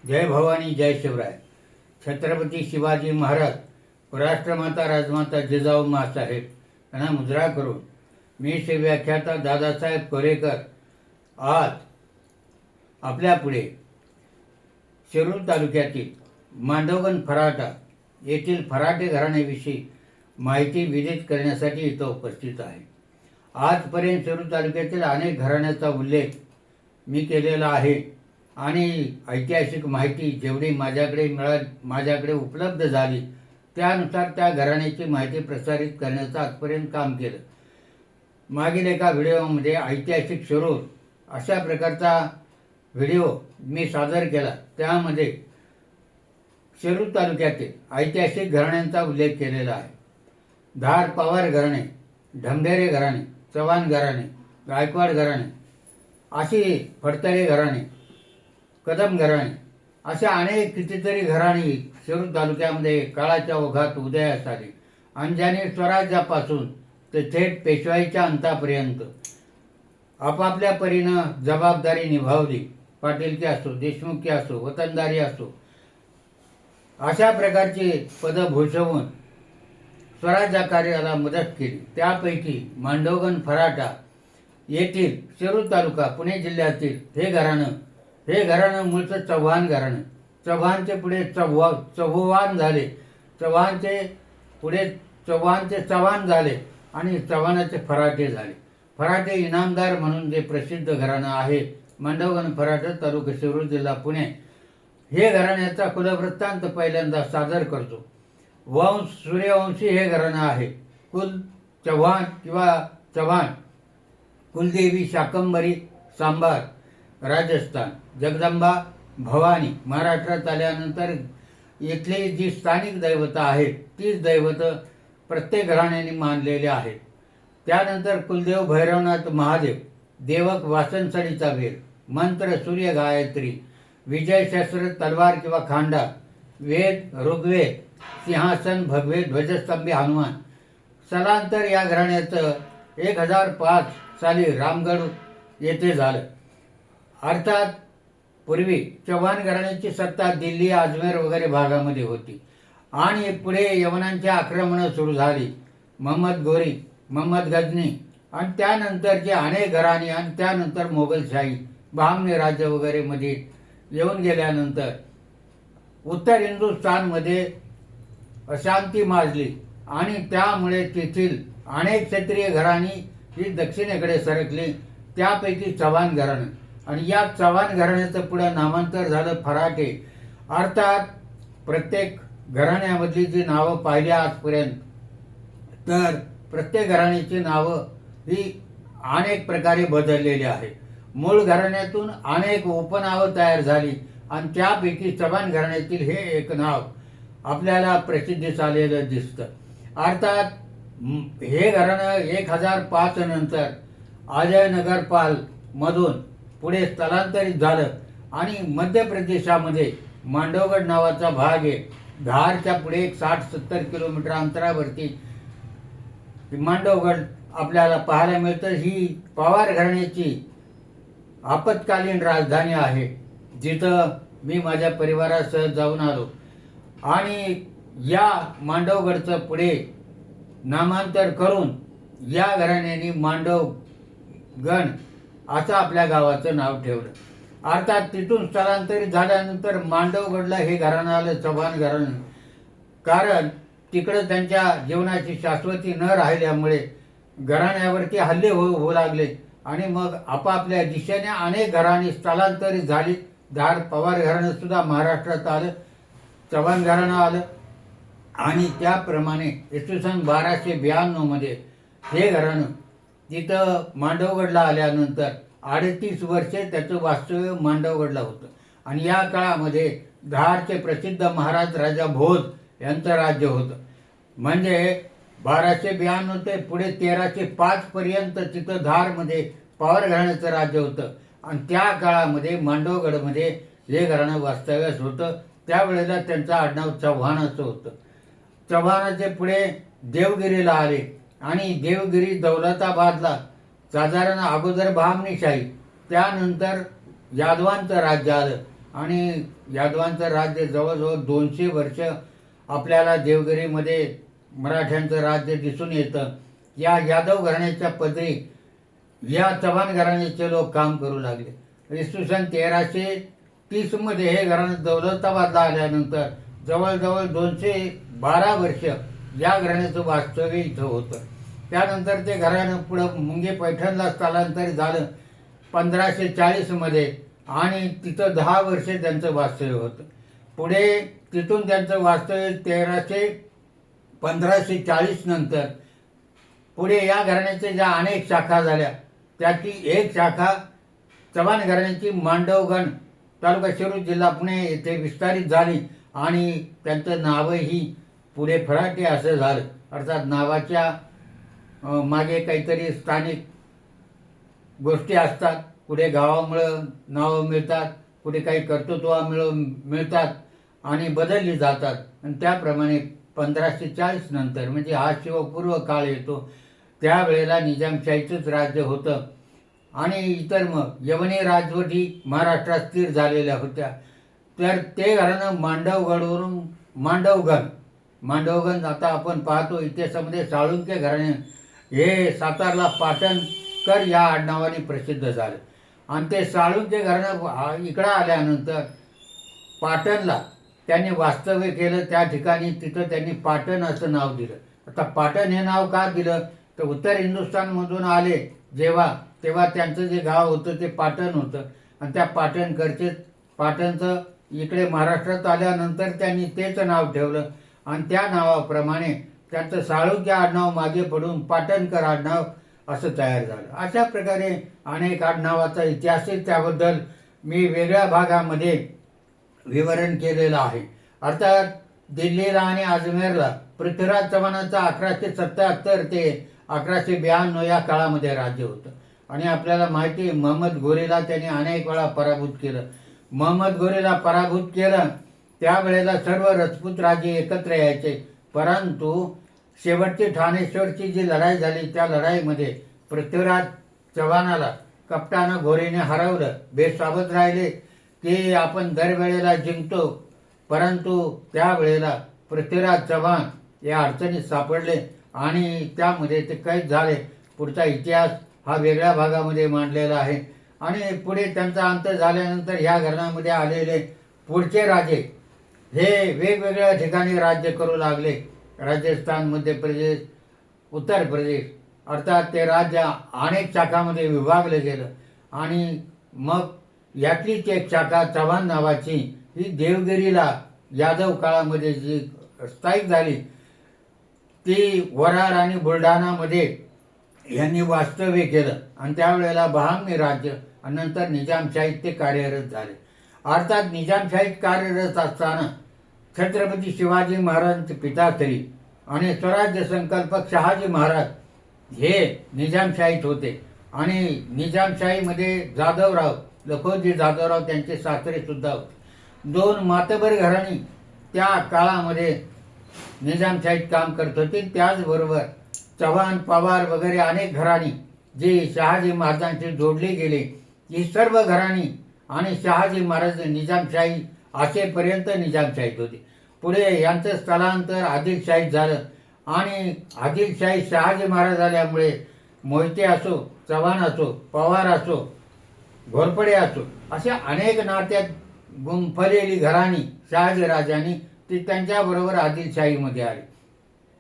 जय भवानी जय शिवराय. छत्रपती शिवाजी महाराज राष्ट्रमाता राजमाता जिजाऊ माँसाहेब यांना मुजरा करून मी श्री व्याख्याता दादासाहेब कोरेकर आज आपल्या पुढे शिरूर तालुक्यातील मांडवगण फराटा येथील फराटे घराण्याविषयी माहिती विदित करण्यासाठी इथं उपस्थित आहे. आजपर्यंत शिरूर तालुक्यातील अनेक घराण्याचा उल्लेख मी केलेला आहे आणि ऐतिहासिक माहिती जेवढी माझ्याकडे उपलब्ध झाली त्यानुसार त्या घराण्याची माहिती प्रसारित करण्याचं आजपर्यंत काम केलं. मागील एका व्हिडिओमध्ये ऐतिहासिक शिरूर अशा प्रकारचा व्हिडिओ मी सादर केला. त्यामध्ये शिरूर तालुक्यातील ऐतिहासिक घराण्यांचा उल्लेख केलेला आहे. धार पवार घराणे, ढमढेरे घराणे, चव्हाण घराणे, गायकवाड घराणे, अशी फडतरे घराणे, कदम घराणे अशा अनेक कितीतरी घराणी शिरूर तालुक्यामध्ये काळाच्या ओघात उदयास आली. अंजनी स्वराज्यापासून ते थेट पेशवाईच्या अंतापर्यंत आपापल्या परीनं जबाबदारी निभावली. पाटीलकी असो, देशमुखी असो, वतनदारी असो, अशा प्रकारची पदं भूषवून स्वराज्य कार्याला मदत केली. त्यापैकी मांडवगण फराटा येथील शिरूर तालुका पुणे जिल्ह्यातील हे घराणं मूळचं चव्हाण घराणं. चव्हाणचे पुढे चव्हाण झाले, चव्हाणचे पुढे चव्हाण झाले आणि चव्हाणाचे फराटे झाले. फराटे इनामदार म्हणून जे प्रसिद्ध घराणं आहे मांडवगण फराटा तालुका शिरूर जिल्हा पुणे, हे घराण्याचा कुलवृत्तांत पहिल्यांदा सादर करतो. सूर्यवंशी हे घराणं आहे. कुल चव्हाण किंवा चव्हाण, कुलदेवी शाकंभरी सांबार राजस्थान, जगदंबा भवानी महाराष्ट्रात आल्यानंतर इथली जी स्थानिक दैवतं आहेत तीच दैवतं प्रत्येक घराण्याने मानलेले आहेत. त्यानंतर कुलदेव भैरवनाथ महादेव, देवक वासनसडीचा वेल, मंत्र सूर्य गायत्री, विजय शस्त्र तलवार किंवा खांडा, वेद ऋग्वेद, सिंहासन भगवे, ध्वजस्तंभी हनुमान. स्थलांतर या घराण्याचं 1005 साली रामगड येथे झालं. अर्थात पूर्वी चव्हाण घराण्याची सत्ता दिल्ली, अजमेर वगैरे भागामध्ये होती आणि पुढे यवनांची आक्रमणं सुरू झाली. महम्मद घोरी, महम्मद गजनी आणि त्यानंतरचे अनेक घराणे आणि त्यानंतर मोगलशाही, बहामनी राज्य वगैरे मध्ये येऊन गेल्यानंतर उत्तर हिंदुस्थानमध्ये अशांती माजली आणि त्यामुळे तेथील अनेक क्षत्रिय घराणी ही दक्षिणेकडे सरकली. त्यापैकी चव्हाण घराणं आणि या चव्हाण घराण्याचं पुढे नामांतर झालं फराटे. अर्थात प्रत्येक घराण्यामधली जी नावं पाहिली आजपर्यंत तर प्रत्येक घराण्याची नावं ही अनेक प्रकारे बदललेली आहेत. मूळ घराण्यातून अनेक उपनावं तयार झाली आणि त्यापैकी चव्हाण घराण्यातील हे एक नाव आपल्याला प्रसिद्धीस आलेलं दिसतं. अर्थात हे घराणं 1005 नंतर अजयनगरपाल मधून पुढे स्थलांतरित झालं आणि मध्य प्रदेशामध्ये मांडवगड नावाचा भाग आहे. धारच्या पुढे 60-70 किलोमीटर अंतरावरती मांडवगड आपल्याला पाहायला मिळतं. ही पवार घराण्याची आपत्कालीन राजधानी आहे, जिथं मी माझ्या परिवारासह जाऊन आलो आणि या मांडवगडचं पुढे नामांतर करून या घराण्याने मांडवगण असं आपल्या गावाचं नाव ठेवलं. अर्थात तिथून स्थलांतरित झाल्यानंतर मांडवगडला हे घराणं आलं, चव्हाण घराणं. कारण तिकडं त्यांच्या जीवनाची शाश्वती न राहिल्यामुळे घराण्यावरती हल्ले होऊ लागले आणि मग आपापल्या दिशेने अनेक घराणी स्थलांतरित झाली. धार पवार घराणं सुद्धा महाराष्ट्रात आलं, चव्हाण घराणं आलं आणि त्याप्रमाणे इसवी सन 1292 मध्ये हे घराणं तिथं मांडवगडला आल्यानंतर 38 वर्षे त्याचं वास्तव्य मांडवगडला होतं. आणि या काळामध्ये धारचे प्रसिद्ध महाराज राजा भोज यांचं राज्य होतं. म्हणजे 1292 ते पुढे 1305 पर्यंत तिथं धारमध्ये पवार घराण्याचं राज्य होतं आणि त्या काळामध्ये मांडवगडमध्ये हे घराणं वास्तव्यास होतं. त्यावेळेला त्यांचं आडनाव चव्हाण असं होतं. चव्हाणाचे पुढे देवगिरीला आले आणि देवगिरी दौलताबादला साधारण अगोदर बहामनीशाही, त्यानंतर यादवांचं राज्य आलं आणि यादवांचं राज्य जवळजवळ 200 वर्ष आपल्याला देवगिरीमध्ये मराठ्यांचं राज्य दिसून येतं. या यादव घराण्याच्या पदरी या चव्हाण घराण्याचे लोक काम करू लागले. इसवी सन 1330 मध्ये हे घराणं दौलताबादला आल्यानंतर जवळजवळ 212 वर्ष या घराण्याचं वास्तव्य इथं होतं. त्यानंतर ते घराणं पुढं मुंगे पैठणला स्थलांतरित झालं 1540 मध्ये आणि तिथं 10 वर्ष त्यांचं वास्तव्य होतं. पुढे तिथून त्यांचं वास्तव्य 1540 नंतर पुढे या घराण्याच्या ज्या अनेक शाखा झाल्या त्याची एक शाखा चव्हाण घराण्याची मांडवगण तालुका शिरूर जिल्हा पुणे येथे विस्तारित झाली आणि त्यांचं नावही पुढे फराटे असं झालं. अर्थात नावाच्या मागे काहीतरी स्थानिक गोष्टी असतात. कुठे गावामुळं नावं मिळतात, कुठे काही कर्तृत्वामुळं मिळतात आणि बदलली जातात. आणि त्याप्रमाणे 1540 नंतर म्हणजे हा शिवपूर्व काळ येतो. त्यावेळेला निजामशाहीचंच राज्य होतं आणि इतर मग यवनी राजवटी महाराष्ट्रात स्थिर झालेल्या होत्या. तर ते घराणं मांडवगडवरून मांडवगण आता आपण पाहतो इतिहासामध्ये साळुंके घराणे हे सातारला पाटणकर या आडनावाने प्रसिद्ध झालं. आणि ते साळुंके घराणं इकडं आल्यानंतर पाटणला त्यांनी वास्तव्य केलं. त्या ठिकाणी तिथं त्यांनी पाटण असं नाव दिलं. आता पाटण हे नाव का दिलं तर उत्तर हिंदुस्थानमधून आले तेव्हा त्यांचं जे गाव होतं ते पाटण होतं आणि त्या पाटणचं इकडे महाराष्ट्रात आल्यानंतर त्यांनी तेच नाव ठेवलं आणि त्या नावाप्रमाणे त्यांचं साळुंके आडनाव मागे पडून पाटणकर आडनाव असं तयार झालं. अशा प्रकारे अनेक आडनावाचा इतिहासही त्याबद्दल मी वेगळ्या भागामध्ये विवरण केलेलं आहे. अर्थात दिल्लीला आणि अजमेरला पृथ्वीराज चव्हाणांचं 1177 ते 1192 या काळामध्ये राज्य होतं. आणि आपल्याला माहिती आहे महम्मद घोरीला त्यांनी अनेक वेळा पराभूत केलं. महम्मद घोरीला पराभूत केलं त्यावेळेला सर्व राजपूत राजे एकत्र यायचे, परंतु शेवटची ठाणेश्वरची जी लढाई झाली त्या लढाईमध्ये पृथ्वीराज चव्हाणाला कप्तान घोरीने हरवलं. बेसावध राहिले की आपण दरवेळेला जिंकतो, परंतु त्यावेळेला पृथ्वीराज चव्हाण या अडचणीत सापडले आणि त्यामध्ये ते कैद झाले. पुढचा इतिहास हा वेगळ्या भागामध्ये मांडलेला आहे. आणि पुढे त्यांचा अंत झाल्यानंतर ह्या घराण्यामध्ये आलेले पुढचे राजे हे वेगवेगळ्या ठिकाणी राज्य करू लागले. राजस्थान, मध्य प्रदेश, उत्तर प्रदेश, अर्थात ते राज्य अनेक शाखामध्ये विभागलं गेलं. आणि मग यातलीच एक शाखा चव्हाण नावाची ही देवगिरीला यादव काळामध्ये जी स्थायिक झाली ती वराड आणि बुलढाणामध्ये यांनी वास्तव्य केलं आणि त्यावेळेला बहामनी राज्य आणि नंतर निजामशाहीत ते कार्यरत झाले. अर्थात निजामशाहीत कार्यरत असताना छत्रपती शिवाजी महाराजांचे पिताश्री आणि स्वराज्य संकल्पक शहाजी महाराज हे निजामशाहीत होते. आणि निजामशाहीमध्ये जाधवराव, लखोजी जाधवराव त्यांचे सासरे सुद्धा होते. 2 मातबर घराणी त्या काळामध्ये निजामशाहीत काम करत होते. त्याचबरोबर चव्हाण, पवार वगैरे अनेक घराणी जे शहाजी महाराजांशी जोडले गेले, ही सर्व घराणी आणि शहाजी महाराज निजामशाही असेपर्यंत निजामशाहीत होते. पुढे यांचं स्थलांतर आदिलशाहीत झालं आणि आदिलशाही शहाजी महाराज आल्यामुळे मोहिते असो, चव्हाण असो, पवार असो, घोरपडे असो, अशा अनेक नात्यात गुंफलेली घराणी शहाजी राजांनी ती त्यांच्याबरोबर आदिलशाहीमध्ये आली.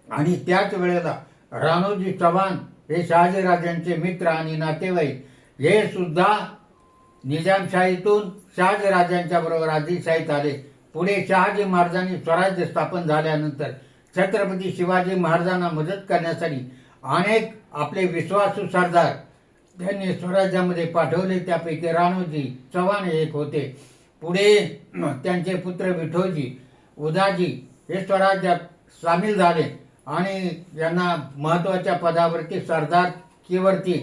आणि त्याच वेळेला राणोजी चव्हाण हे शहाजी राजांचे मित्र आणि नातेवाईक हे सुद्धा निजामशाहीतून शहाजी राजांच्या बरोबर आदिलशाहीत आले. पुढे शहाजी महाराजांनी स्वराज्य स्थापन झाल्यानंतर छत्रपती शिवाजी महाराजांना मदत करण्यासाठी अनेक आपले विश्वासू सरदार त्यांनी स्वराज्यामध्ये पाठवले. त्यापैकी राणोजी चव्हाण एक होते. पुढे त्यांचे पुत्र विठोजी, उदाजी हे स्वराज्यात सामील झाले आणि यांना महत्त्वाच्या पदावरती सरदारकीवरती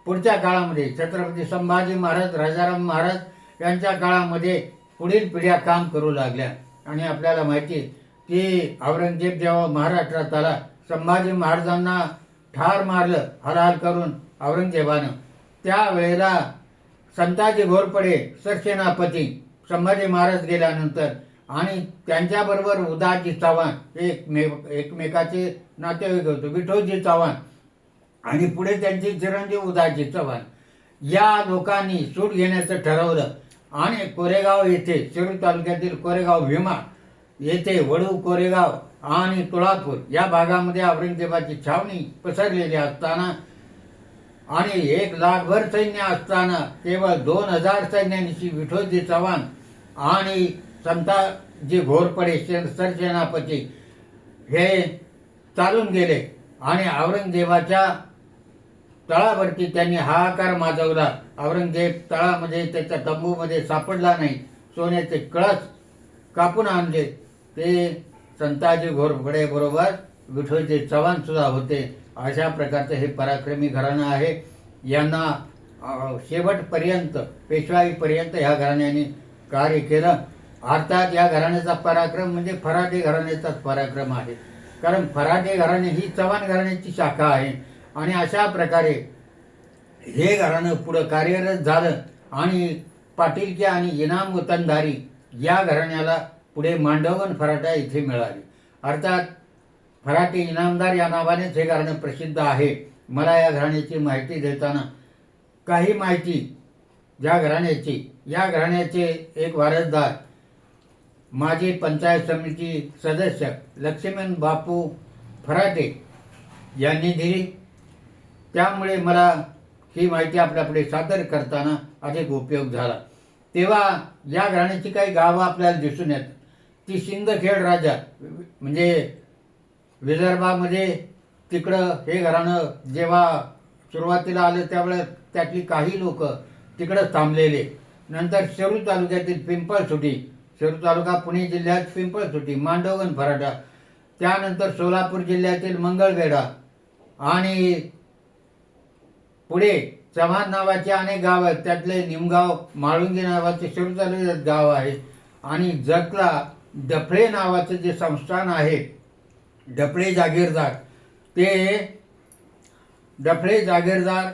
पुढच्या काळामध्ये छत्रपती संभाजी महाराज, राजाराम महाराज यांच्या काळामध्ये पुढील पिढ्या काम करू लागल्या. आणि आपल्याला माहिती की औरंगजेब जेव्हा महाराष्ट्रात आला, संभाजी महाराजांना ठार मारलं हलाल करून औरंगजेबानं. त्यावेळेला संताजी घोरपडे सरसेनापती संभाजी महाराज गेल्यानंतर आणि त्यांच्याबरोबर उदाजी चव्हाण हे एकमेकाचे नातेवाईक होते, विठोजी चव्हाण आणि पुढे त्यांचे चिरंजीव उदाजी चव्हाण, या लोकांनी सूट घेण्याचं ठरवलं आणि कोरेगाव येथे, शिरूर तालुक्यातील कोरेगाव भीमा येथे, वडू, कोरेगाव आणि तुळापूर या भागामध्ये औरंगजेबाची छावणी पसरलेली असताना आणि 1,00,000भर सैन्य असताना केवळ 2,000 सैन्यानिशी विठोजी चव्हाण आणि संताजी घोरपडे सरसेनापती हे चालून गेले आणि औरंगजेबाच्या तळावरती त्यांनी हाहाकार माजवला. औरंगजेब तळामध्ये त्याच्या तंबूमध्ये सापडला नाही. सोन्याचे कळस कापून आणले. ते संताजी घोरपडे बरोबर विठोजी चव्हाण सुद्धा होते. अशा प्रकारचं हे पराक्रमी घराणं आहे. यांना शेवटपर्यंत, पेशवाईपर्यंत ह्या घराण्याने कार्य केलं. अर्थात या घराण्याचा पराक्रम म्हणजे फराटे घराण्याचाच पराक्रम आहे, कारण फराटे घराणे ही चव्हाण घराण्याची शाखा आहे. आणि अशा प्रकारे हे घराणं पुढं कार्यरत झालं आणि पाटीलकी आणि इनाम वतनदारी या घराण्याला पुढे मांडवगण फराटा इथे मिळाली. अर्थात फराटे इनामदार या नावानेच हे घराणं प्रसिद्ध आहे. मला या घराण्याची माहिती देताना काही माहिती या घराण्याचे एक वारसदार, माजी पंचायत समिती सदस्य लक्ष्मण बापू फराटे यांनी दिली. त्यामुळे मला ही माहिती आपल्यापुढे सादर करताना अधिक उपयोग झाला. तेव्हा या घराण्याची काही गावं आपल्याला दिसून येतात. ती सिंदखेड राजा म्हणजे विदर्भामध्ये, तिकडं हे घराणं जेव्हा सुरुवातीला आलं त्यावेळेस त्यातली काही लोक तिकडंच थांबलेले. नंतर शिरूर तालुक्यातील पिंपळसुटी, शिरूर तालुका पुणे जिल्ह्यात पिंपळसुटी, मांडवगण फराटा, त्यानंतर सोलापूर जिल्ह्यातील मंगळवेढा आणि पुढे चव्हाण नावाचे अनेक गाव आहेत. त्यातले निमगाव, माळुंगी नावाचे शिरूर तालुक्यात गाव आहे. आणि जतला डफळे नावाचं जे संस्थान आहे, डफळे जागीरदार, ते डफळे जागीरदार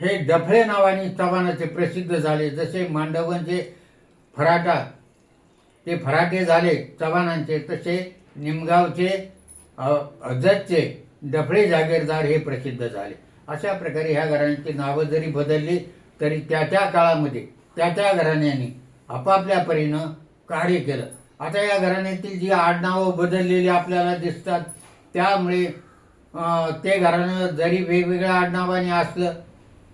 हे डफळे नावाने चव्हाणाचे प्रसिद्ध झाले. जसे मांडवगणचे फराटा ते फराटे झाले चव्हाणांचे, तसे निमगावचे जतचे डफळे जागीरदार हे प्रसिद्ध झाले. अशा प्रकारे ह्या घराण्यांची नावं जरी बदलली तरी त्या त्या काळामध्ये त्या त्या घराण्यांनी आपापल्या परीनं कार्य केलं. आता या घराण्यातील जी आडनावं बदललेली आपल्याला दिसतात, त्यामुळे ते घराणं जरी वेगवेगळ्या आडनावाने असलं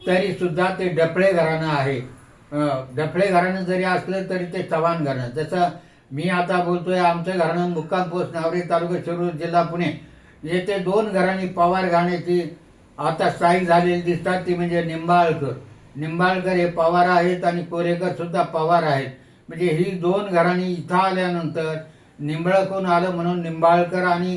तरी सुद्धा ते डफळे घराणं आहे. डफळे घराणं जरी असलं तरी ते चव्हाण घराणं. जसं मी आता बोलतोय, आमचं घराणं मुक्काम पोस्ट नावरे, तालुका शिरूर, जिल्हा पुणे येथे 2 घराणी पवार घराण्याची आता स्थायिक झालेली दिसतात. ती म्हणजे निंबाळकर हे पवार आहेत आणि कोरेकर सुद्धा पवार आहेत. म्हणजे ही 2 घराणी इथं आल्यानंतर निंबाळकून आलं म्हणून निंबाळकर आणि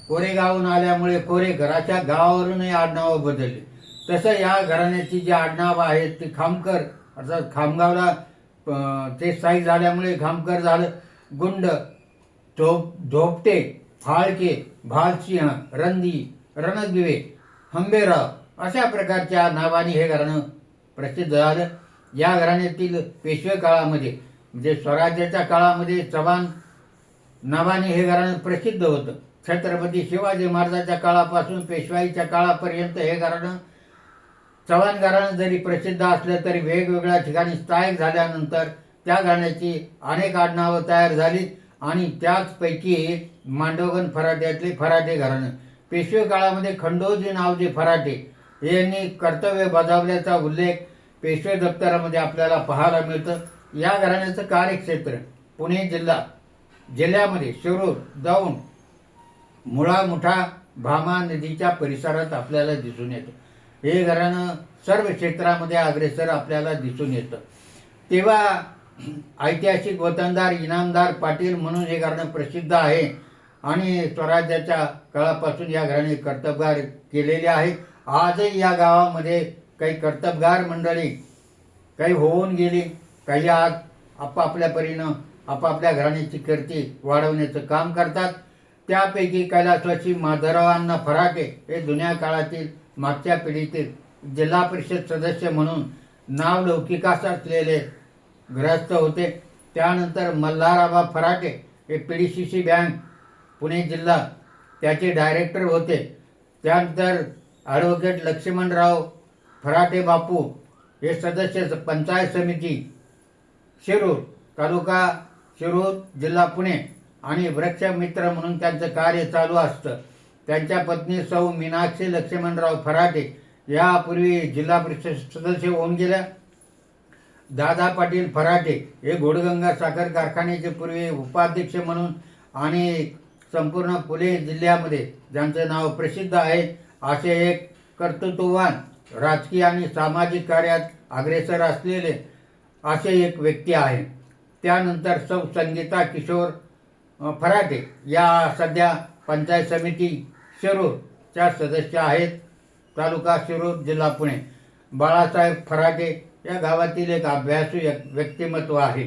कोरेगावून आल्यामुळे कोरेकर, अशा गावावरूनही आडनावं बदलली. तसं या घराण्याची जी आडनावं आहेत ती खामकर, अर्थात खामगावला ते स्थायिक झाल्यामुळे खामकर झालं. गुंड, झोपटे, फाळके, भालसिंह, रंदी, रणदिवे, हंबेराव अशा प्रकारच्या नावाने हे घराणं प्रसिद्ध झालं. या घराण्यातील पेशवे काळामध्ये म्हणजे स्वराज्याच्या काळामध्ये चव्हाण नावाने हे घराणं प्रसिद्ध होतं. छत्रपती शिवाजी महाराजांच्या काळापासून पेशवाईच्या काळापर्यंत हे घराणं, चव्हाण घराणं जरी प्रसिद्ध असलं तरी वेगवेगळ्या ठिकाणी स्थायिक झाल्यानंतर त्या घराण्याची अनेक आडनावं तयार झाली आणि त्याचपैकी मांडवगण फराट्यातले फराटे घराणं. पेशवे काळामध्ये खंडोजी नावचे फराटे यांनी कर्तव्य बजावल्याचा उल्लेख पेशवे दप्तरामध्ये आपल्याला पाहायला मिळतं. या घराण्याचं कार्यक्षेत्र पुणे जिल्ह्यामध्ये शिरूर, दौंड, मुळा, मुठा, भामा नदीच्या परिसरात आपल्याला दिसून येतं. हे घराणं सर्व क्षेत्रामध्ये अग्रेसर आपल्याला दिसून येतं. तेव्हा ऐतिहासिक वतनदार इनामदार पाटील म्हणून हे घराणं प्रसिद्ध आहे आणि स्वराज्याच्या काळापासून या घराणे कर्तबगार केलेले आहे. आजही या गावामध्ये काही कर्तबगार मंडळी काही होऊन गेली, काही आज आपापल्या परीनं आपापल्या घराण्याची कीर्ती वाढवण्याचं काम करतात. त्यापैकी कैलासवासी माधवरावांना फराटे हे जुन्या काळातील मागच्या पिढीतील जिल्हा परिषद सदस्य म्हणून नावलौकिकास असलेले ग्रस्त होते. त्यानंतर मल्हाराबा फराटे हे PDCC बँक पुणे जिल्हा त्याचे डायरेक्टर होते. त्यानंतर ॲडव्होकेट लक्ष्मणराव फराटे बापू हे सदस्य पंचायत समिती शिरूर तालुका शिरूर जिल्हा पुणे आणि वृक्षमित्र म्हणून त्यांचं कार्य चालू असतं. त्यांच्या पत्नी सौ मीनाक्षी लक्ष्मणराव फराटे यापूर्वी जिल्हा परिषद सदस्य होऊन गेल्या. दादा पाटील फराटे हे घोडगंगा साखर कारखान्याचे पूर्वी उपाध्यक्ष म्हणून आणि संपूर्ण पुणे जिल्ह्यामध्ये ज्यांचं नाव प्रसिद्ध आहे असे एक कर्तृत्ववान राजकीय आणि सामाजिक कार्यात अग्रेसर असलेले असे एक व्यक्ती आहे. त्यानंतर सौ संगीता किशोर फराटे या सध्या पंचायत समिती शिरूरच्या सदस्य आहेत, तालुका शिरूर जिल्हा पुणे. बाळासाहेब फराटे या गावातील एक अभ्यासू व्यक्तिमत्व आहे.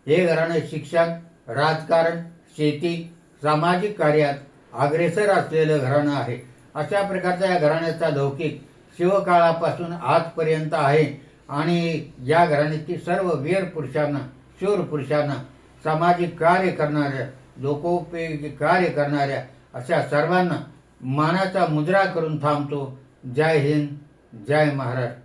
हे घराणं शिक्षण, राजकारण, शेती, सामाजिक कार्यात अग्रेसर असलेलं घराणं आहे. अशा प्रकारचा या घराण्याचा लौकिक शिवकाळापासून आजपर्यंत आहे आणि या घराण्याची सर्व वीर पुरुषांना, शूर पुरुषांना, सामाजिक कार्य करणाऱ्या, लोकोपयोगी कार्य करणाऱ्या अशा सर्वांना मानाचा मुजरा करून थांबतो. जय हिंद, जय महाराष्ट्र.